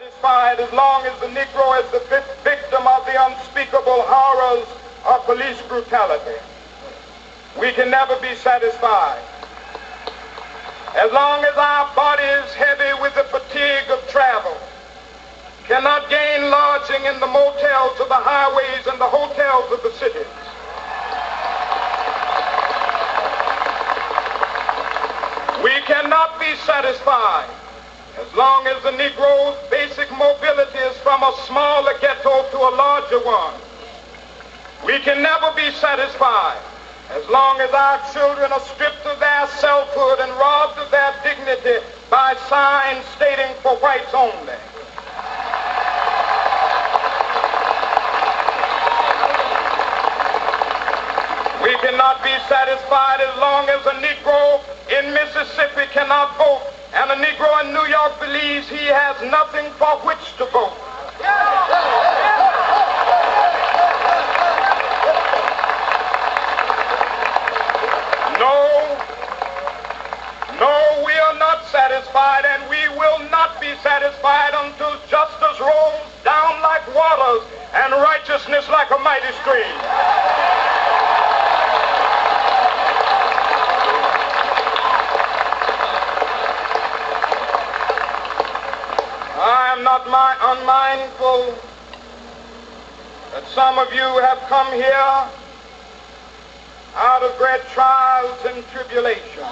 satisfied as long as the Negro is the victim of the unspeakable horrors of police brutality. We can never be satisfied. As long as our body is heavy with the fatigue of travel, cannot gain lodging in the motels of the highways and the hotels of the cities. We cannot be satisfied as long as the Negro's basic mobility is from a smaller ghetto to a larger one. We can never be satisfied as long as our children are stripped of their selfhood and robbed of their dignity by signs stating for whites only. We cannot be satisfied as long as a Negro in Mississippi cannot vote and a Negro in New York believes he has nothing for which to vote. No, we are not satisfied, and we will not be satisfied until justice rolls down like waters and righteousness like a mighty stream. I am not unmindful that some of you have come here out of great trials and tribulations.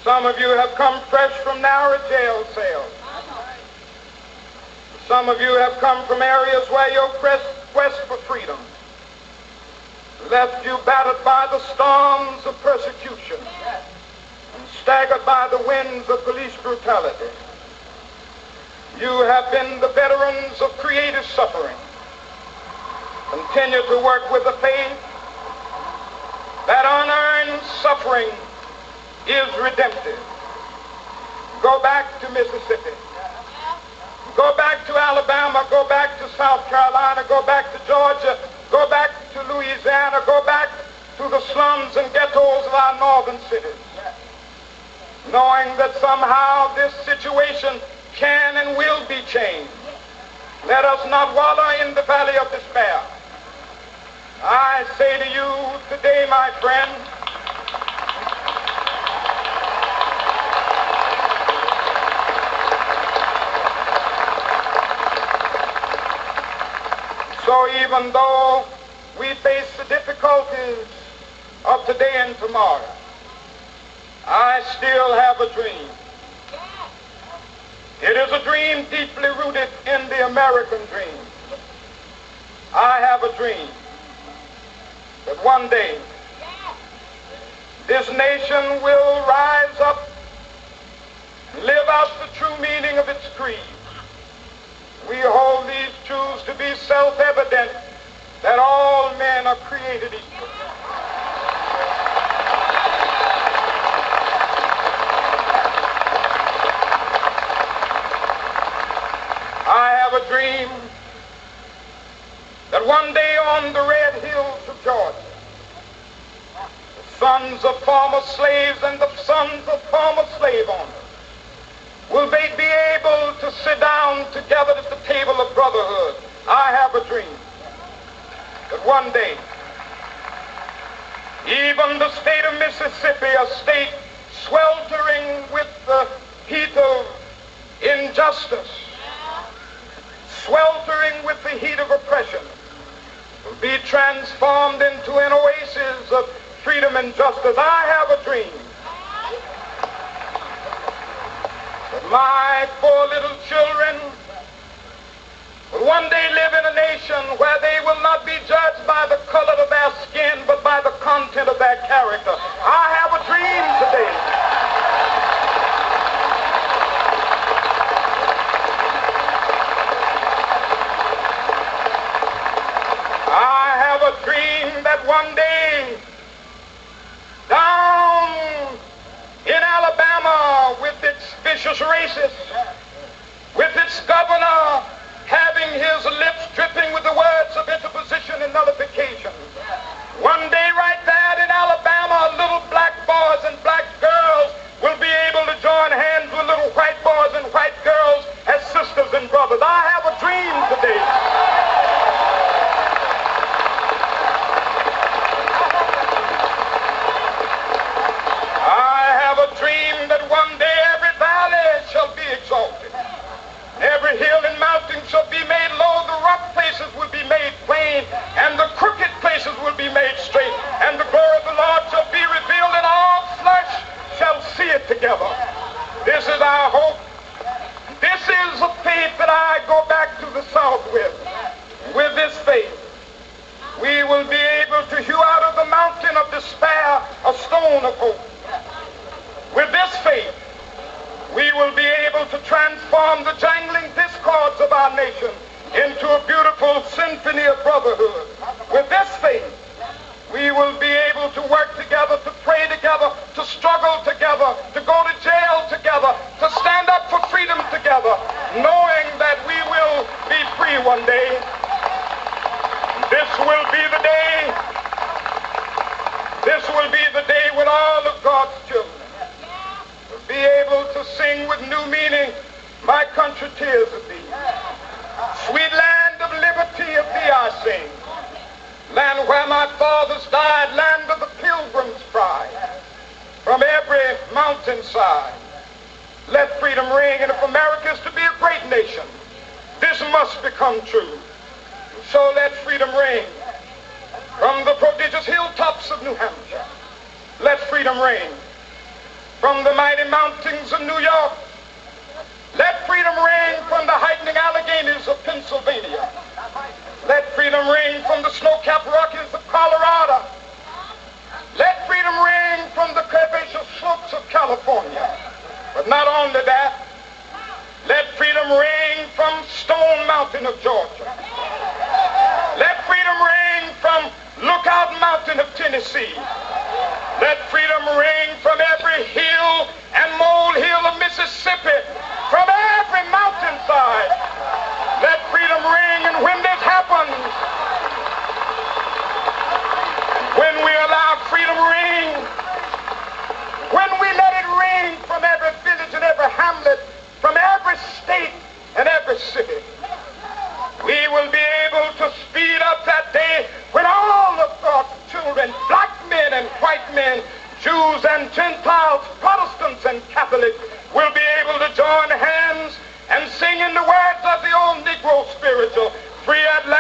Some of you have come fresh from narrow jail cells. Some of you have come from areas where your quest for freedom left you battered by the storms of persecution and staggered by the winds of police brutality. You have been the veterans of creative suffering. Continue to work with the faith that unearned suffering is redemptive. Go back to Mississippi. Go back to Alabama. Go back to South Carolina. Go back to Georgia. Go back to Louisiana. Go back to the slums and ghettos of our northern cities. Knowing that somehow this situation can and will be changed. Let us not wallow in the valley of despair. I say to you today, my friend, so even though we face the difficulties of today and tomorrow, I still have a dream. It is a dream deeply rooted in the American dream. I have a dream that one day this nation will rise up and live out the true meaning of its creed. We hold these truths to be self-evident, that all men are created equal. I have a dream that one day on the red hills of Georgia, the sons of former slaves and the sons of former slave owners will they be able to sit down together at the table of brotherhood. I have a dream that one day even the state of Mississippi, a state sweltering with the heat of injustice, sweltering with the heat of oppression, will be transformed into an oasis of freedom and justice. I have a dream that my four little children will one day live in a nation where they will not be judged by the color of their skin, but by the content of their character. I have a dream today. I have a dream that one day down in Alabama, with its vicious racists, with its governor having his lips dripping with the words of interposition and nullification, one day right there in Alabama, little black boys and black girls will be able to join hands with little white boys and white girls throne of hope. With this faith, we will be able to transform the jangling discords of our nation into a beautiful symphony of brotherhood. With this faith, we will be able to work together, to pray together, to struggle together, to go to jail together, to stand up for freedom together, knowing that we will be free one day. This will be the day. This will be the day when all of God's children will be able to sing with new meaning, "My country, tears of thee. Sweet land of liberty, of thee I sing. Land where my fathers died, land of the pilgrim's pride. From every mountainside, let freedom ring. And if America is to be a great nation, this must become true. So let freedom ring. From the prodigious hilltops of New Hampshire, let freedom ring. From the mighty mountains of New York, let freedom ring. From the heightening Alleghenies of Pennsylvania, let freedom ring. From the snow-capped Rockies of Colorado, let freedom ring. From the curvaceous slopes of California. But not only that, let freedom ring from Stone Mountain of Georgia. Let freedom ring from Lookout Mountain of Tennessee. Let freedom ring from every hill and molehill of Mississippi, from every mountainside. Let freedom ring. And when this happens, when we allow freedom ring, when we let it ring from every village and every hamlet, from every state and every city, we will be able to speed up that day when all of God's children, black men and white men, Jews and Gentiles, Protestants and Catholics, will be able to join hands and sing in the words of the old Negro spiritual, "Free at last."